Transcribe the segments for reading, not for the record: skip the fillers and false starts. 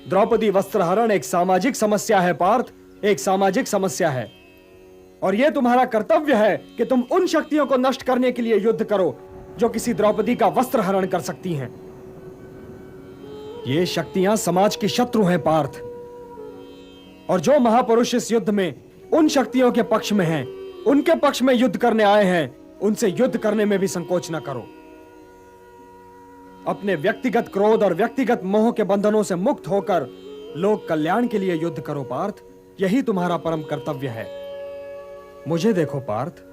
द्रौपदी वस्त्रहरण एक सामाजिक समस्या है पार्थ, एक सामाजिक समस्या है। और यह तुम्हारा कर्तव्य है कि तुम उन शक्तियों को नष्ट करने के लिए युद्ध करो जो किसी द्रौपदी का वस्त्रहरण कर सकती हैं। ये शक्तियां समाज की शत्रु हैं पार्थ, और जो महापुरुष इस युद्ध में उन शक्तियों के पक्ष में हैं, उनके पक्ष में युद्ध करने आए हैं, उनसे युद्ध करने में भी संकोच न करो। अपने व्यक्तिगत क्रोध और व्यक्तिगत मोह के बंधनों से मुक्त होकर लोक कल्याण के लिए युद्ध करो पार्थ, यही तुम्हारा परम कर्तव्य है। मुझे देखो पार्थ,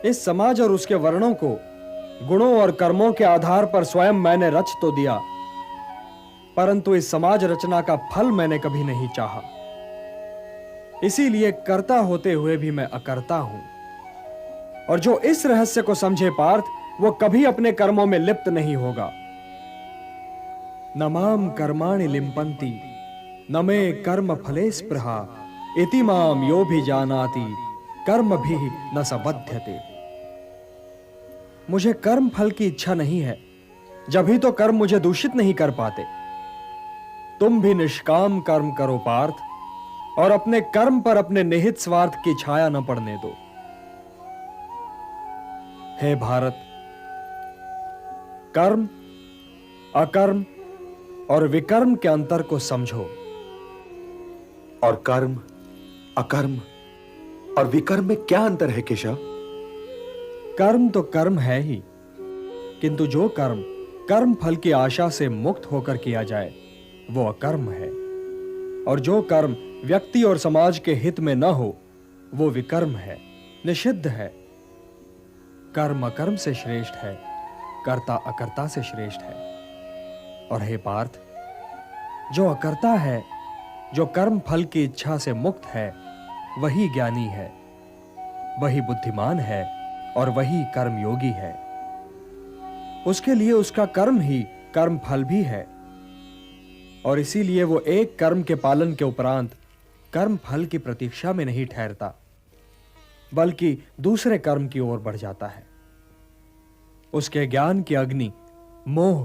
इस समाज और उसके वर्णों को गुणों और कर्मों के आधार पर स्वयं मैंने रच तो दिया, परंतु इस समाज रचना का फल मैंने कभी नहीं चाहा। इसीलिए कर्ता होते हुए भी मैं अकर्ता हूं। और जो इस रहस्य को समझे पार्थ, वो कभी अपने कर्मों में लिप्त नहीं होगा। न माम कर्माणि लिम्पन्ति न मे कर्म फले स्पृहा इति माम यो भी जानाति कर्म भी न सबध्यते। मुझे कर्म फल की इच्छा नहीं है, जब ही तो कर्म मुझे दूषित नहीं कर पाते। तुम भी निष्काम कर्म करो पार्थ, और अपने कर्म पर अपने निहित स्वार्थ की छाया न पड़ने दो। हे भारत, कर्म, अकर्म और विकर्म के अंतर को समझो। और कर्म, अकर्म और विकर्म में क्या अंतर है केशव? कर्म तो कर्म है ही, किंतु जो कर्म कर्म फल की आशा से मुक्त होकर किया जाए वो अकर्म है, और जो कर्म व्यक्ति और समाज के हित में न हो वो विकर्म है, निषिद्ध है। कर्म अकर्म से श्रेष्ठ है, कर्ता अकर्ता से श्रेष्ठ है। और हे पार्थ, जो अकर्ता है, जो कर्म फल की इच्छा से मुक्त है, वही ज्ञानी है, वही बुद्धिमान है और वही कर्मयोगी है। उसके लिए उसका कर्म ही कर्म फल भी है, और इसीलिए वो एक कर्म के पालन के उपरांत कर्म फल की प्रतीक्षा में नहीं ठहरता, बल्कि दूसरे कर्म की ओर बढ़ जाता है। उसके ज्ञान की अग्नि मोह,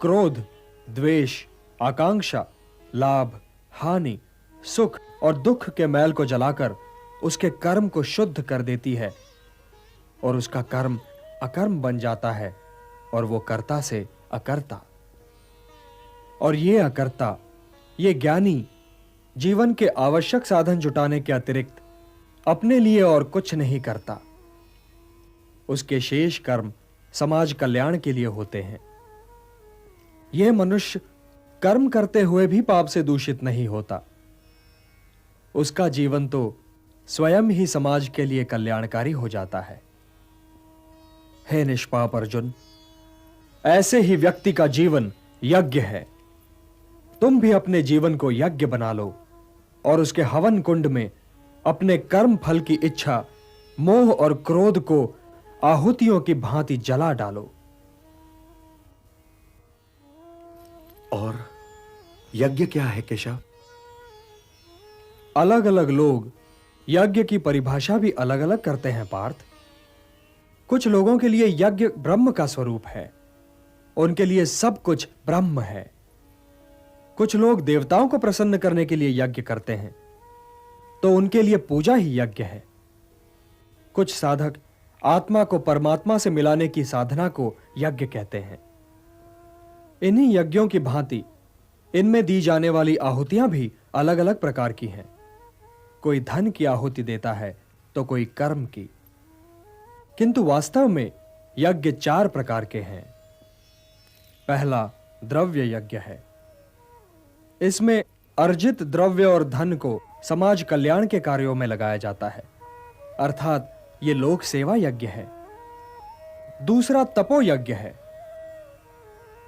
क्रोध, द्वेष, आकांक्षा, लाभ, हानि, सुख और दुख के मैल को जलाकर उसके कर्म को शुद्ध कर देती है, और उसका कर्म अकर्म बन जाता है, और वो कर्ता से अकर्ता। और ये अकर्ता, ये ज्ञानी जीवन के आवश्यक साधन जुटाने के अतिरिक्त अपने लिए और कुछ नहीं करता। उसके शेष कर्म समाज कल्याण के लिए होते हैं। यह मनुष्य कर्म करते हुए भी पाप से दूषित नहीं होता। उसका जीवन तो स्वयं ही समाज के लिए कल्याणकारी हो जाता है। हे निष्पाप अर्जुन, ऐसे ही व्यक्ति का जीवन यज्ञ है। तुम भी अपने जीवन को यज्ञ बना लो, और उसके हवन कुंड में अपने कर्म फल की इच्छा, मोह और क्रोध को आहुतियों की भांति जला डालो। और यज्ञ क्या है केशव? अलग अलग लोग यज्ञ की परिभाषा भी अलग अलग करते हैं पार्थ। कुछ लोगों के लिए यज्ञ ब्रह्म का स्वरूप है, उनके लिए सब कुछ ब्रह्म है। कुछ लोग देवताओं को प्रसन्न करने के लिए यज्ञ करते हैं, तो उनके लिए पूजा ही यज्ञ है। कुछ साधक आत्मा को परमात्मा से मिलाने की साधना को यज्ञ कहते हैं। इन्हीं यज्ञों की भांति इनमें दी जाने वाली आहुतियां भी अलग अलग प्रकार की हैं। कोई धन की आहुति देता है तो कोई कर्म की, किंतु वास्तव में यज्ञ 4 प्रकार के हैं। पहला द्रव्य यज्ञ है। इसमें अर्जित द्रव्य और धन को समाज कल्याण के कार्यों में लगाया जाता है, अर्थात ये लोक सेवा यज्ञ है। दूसरा तपो यज्ञ है।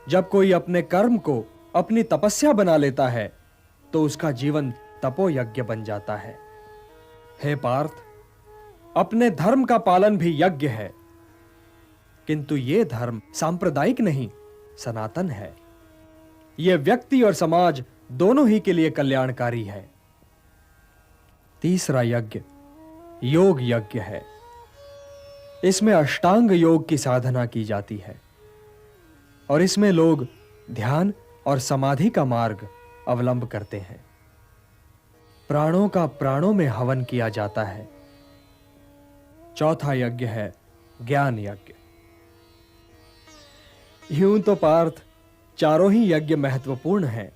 जब कोई अपने कर्म को अपनी तपस्या बना लेता है तो उसका जीवन तपो यज्ञ बन जाता है। हे पार्थ, अपने धर्म का पालन भी यज्ञ है, किंतु यह धर्म सांप्रदायिक नहीं, सनातन है। यह व्यक्ति और समाज दोनों ही के लिए कल्याणकारी है। तीसरा यज्ञ योग यज्ञ है। इसमें अष्टांग योग की साधना की जाती है, और इसमें लोग ध्यान और समाधि का मार्ग अवलंब करते हैं। प्राणों का प्राणों में हवन किया जाता है। चौथा यज्ञ है ज्ञान यज्ञ। यूं तो पार्थ चारों ही यज्ञ महत्वपूर्ण हैं,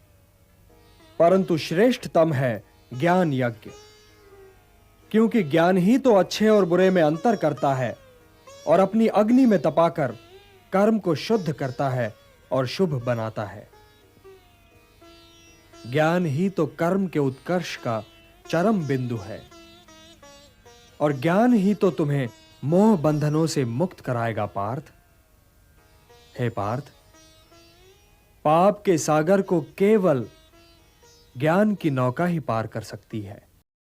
परंतु श्रेष्ठतम है ज्ञान यज्ञ, क्योंकि ज्ञान ही तो अच्छे और बुरे में अंतर करता है और अपनी अग्नि में तपाकर कर्म को शुद्ध करता है और शुभ बनाता है। ज्ञान ही तो कर्म के उत्कर्ष का चरम बिंदु है और ज्ञान ही तो तुम्हें मोह बंधनों से मुक्त कराएगा पार्थ। हे पार्थ, पाप के सागर को केवल ज्ञान की नौका ही पार कर सकती है।